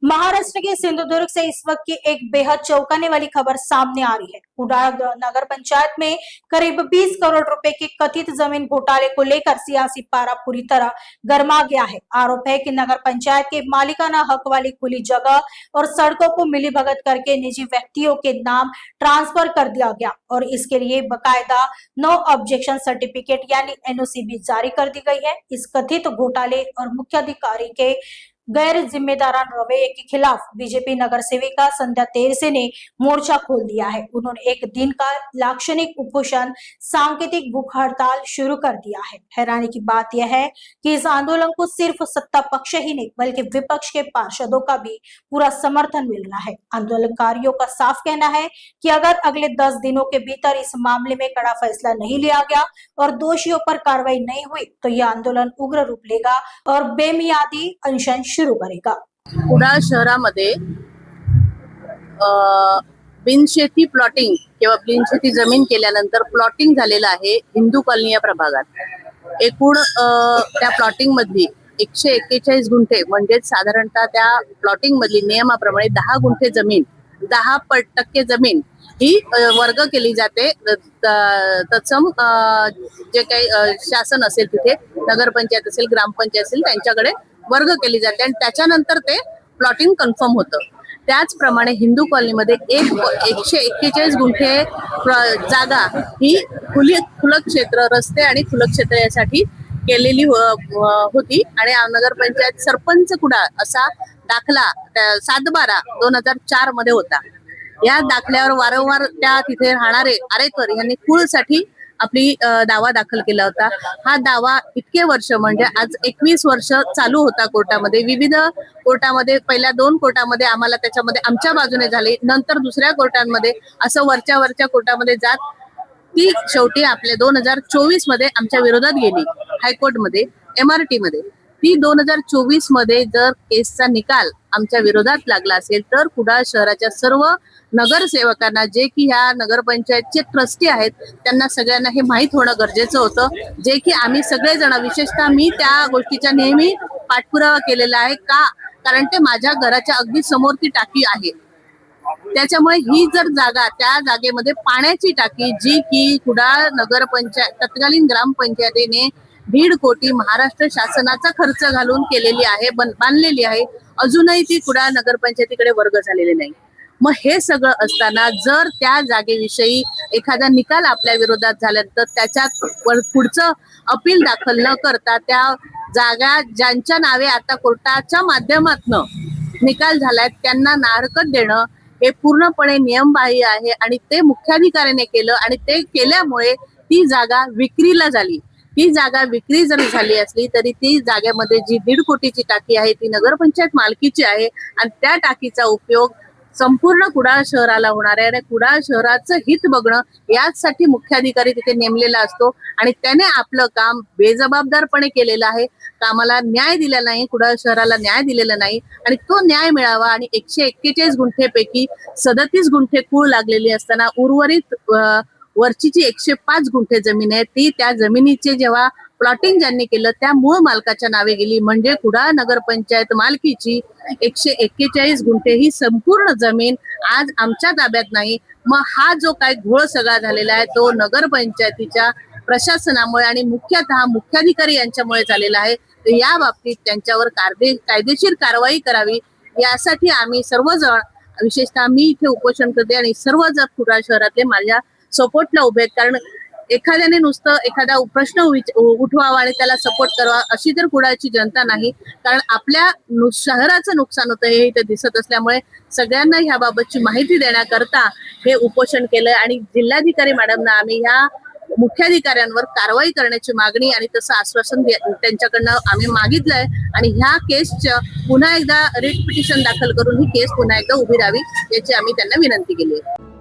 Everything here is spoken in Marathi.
महाराष्ट्र के सिंधुदुर्ग से इस वक्त की एक बेहद चौंकाने वाली खबर सामने आ रही है। कुडाल नगर पंचायत में करीब 20 करोड़ रुपए के कथित जमीन घोटाले को लेकर सियासी पारा पूरी तरह गर्मा गया है। आरोप है कि नगर पंचायत के मालिकाना हक वाली खुली जगह और सड़कों को मिलीभगत करके निजी व्यक्तियों के नाम ट्रांसफर कर दिया गया और इसके लिए बकायदा नो ऑब्जेक्शन सर्टिफिकेट यानी एनओसी भी जारी कर दी गई है। इस कथित घोटाले और मुख्याधिकारी के गैर जिम्मेदारान रवैये के खिलाफ बीजेपी नगर सेविका संध्या तेरसे ने मोर्चा खोल दिया है। उन्होंने एक दिन का लाक्षणिक उपोषण सांकेतिक भूख हड़ताल शुरू कर दिया है। हैरानी की बात यह है कि इस आंदोलन को सिर्फ सत्ता पक्ष ही नहीं बल्कि विपक्ष के पार्षदों का भी पूरा समर्थन मिल रहा है। आंदोलनकारियों का साफ कहना है कि अगर अगले 10 दिनों के भीतर इस मामले में कड़ा फैसला नहीं लिया गया और दोषियों पर कार्रवाई नहीं हुई तो यह आंदोलन उग्र रूप लेगा और बेमियादी अनशन सुरू करेगा। कुडाळ शहरामध्ये बिनशेती प्लॉटिंग किंवा बिनशेती जमीन केल्यानंतर प्लॉटिंग झालेलं आहे हिंदू कॉलनी या प्रभागात। एकूण त्या प्लॉटिंग मधली 141 गुंठे म्हणजे साधारणतः त्या प्लॉटिंग मधली नियमाप्रमाणे 10 गुंठे जमीन 10% जमीन ही वर्ग केली जाते। तत्सम जे काही शासन असेल तिथे नगरपंचायत असेल ग्रामपंचायत असेल त्यांच्याकडे वर्ग केली जाते आणि त्याच्यानंतर ते प्लॉटिंग कन्फर्म होतं। त्याचप्रमाणे हिंदू कॉलनीमध्ये 141 गुंठे जागा ही खुलं क्षेत्र रस्ते आणि खुलं क्षेत्र यासाठी केलेली होती आणि नगरपंचायत सरपंच कुडाळ असा दाखला 7/12/2004 मध्ये होता। या दाखल्यावर वारंवार त्या तिथे राहणारे आरेकर यांनी कुळसाठी आपली दावा दाखल केला होता। हा दावा इतके वर्ष म्हणजे आज 21 वर्ष चालू होता कोर्टामध्ये। विविध कोर्टामध्ये पहिल्या 2 कोर्टामध्ये आम्हाला त्याच्यामध्ये आमच्या बाजूने झाले, नंतर दुसऱ्या कोर्टांमध्ये असं वरच्या कोर्टामध्ये जात ती शेवटी आपल्या 2024 मध्ये आमच्या विरोधात गेली हायकोर्ट मध्ये MRT मध्ये। ती 2024 मध्ये जर केसचा निकाल आमच्या विरोधात लागला असेल तर कुडाळ शहराच्या सर्व नगरसेवकांना जे की ह्या नगरपंचायतचे ट्रस्टी आहेत त्यांना सगळ्यांना हे माहीत होणं गरजेचं होतं, जे की आम्ही सगळेजण विशेषतः मी त्या गोष्टीचा नेहमी पाठपुरावा केलेला आहे। कारण ते माझ्या घराच्या अगदी समोर ती टाकी आहे। त्याच्यामुळे ही जर जागा त्या जागेमध्ये पाण्याची टाकी जी की कुडाळ नगरपंचायत तत्कालीन ग्रामपंचायतीने 1.5 कोटी महाराष्ट्र शासनाचा खर्च घालून केलेली आहे, बांधलेली आहे, अजूनही ती कुडाळ नगरपंचायतीकडे वर्ग झालेले नाही। मग हे सगळं असताना जर त्या जागेविषयी एखादा निकाल आपल्या विरोधात झाला तर त्याच्यात पुढचं अपील दाखल न करता त्या जागा ज्यांच्या नावे आता कोर्टाच्या माध्यमातून निकाल झालाय त्यांना नाहरकत देणं हे पूर्णपणे नियमबाह्य आहे आणि ते मुख्याधिकाऱ्याने केलं आणि ते केल्यामुळे ती जागा विक्रीला झाली। ती जागा विक्री जरी झाली असली तरी ती जागेमध्ये जी 1.5 कोटीची टाकी आहे ती नगरपंचायत मालकीची आहे आणि त्या टाकीचा उपयोग संपूर्ण कुडाळ शहराला होणार आहे आणि कुडाळ शहराचं हित बघणं यासाठी मुख्याधिकारी तिथे नेमलेला असतो आणि त्याने आपलं काम बेजबाबदारपणे केलेलं आहे। कामाला न्याय दिला नाही, कुडाळ शहराला न्याय दिलेला नाही आणि तो न्याय मिळावा आणि 141 गुंठेपैकी 37 गुंठे कूळ लागलेली असताना उर्वरित वरची जी 105 गुंठे जमीन आहे ती त्या जमिनीचे जेव्हा प्लॉटिंग ज्यांनी केलं त्या मूळ मालकाच्या नावे गेली म्हणजे कुडाळ नगरपंचायत मालकीची 141 गुंठे ही संपूर्ण जमीन आज आमच्या ताब्यात नाही। मग हा जो काय घोळ सगळा झालेला आहे तो नगरपंचायतीच्या प्रशासनामुळे आणि मुख्यतः मुख्याधिकारी यांच्यामुळे झालेला आहे। तर या बाबतीत त्यांच्यावर कायदेशीर कारवाई करावी यासाठी आम्ही सर्वजण विशेषतः मी इथे उपोषण करते आणि सर्व जर कुडाळ शहरातले माझ्या सपोर्टला उभे आहेत। कारण एखाद्याने नुसतं एखादा प्रश्न उठवावा आणि त्याला सपोर्ट करावा अशी तर कुडाळची जनता नाही, कारण आपल्या शहराचं नुकसान होतं हे इथे दिसत असल्यामुळे सगळ्यांना ह्याबाबतची माहिती देण्याकरता हे उपोषण केलंय आणि जिल्हाधिकारी मॅडमना आम्ही ह्या मुख्याधिकाऱ्यांवर कारवाई करण्याची मागणी आणि तसं आश्वासन त्यांच्याकडनं आम्ही मागितलंय आणि ह्या केसचं पुन्हा एकदा रिट पिटिशन दाखल करून ही केस पुन्हा एकदा उभी राहावी याची आम्ही त्यांना विनंती केली आहे।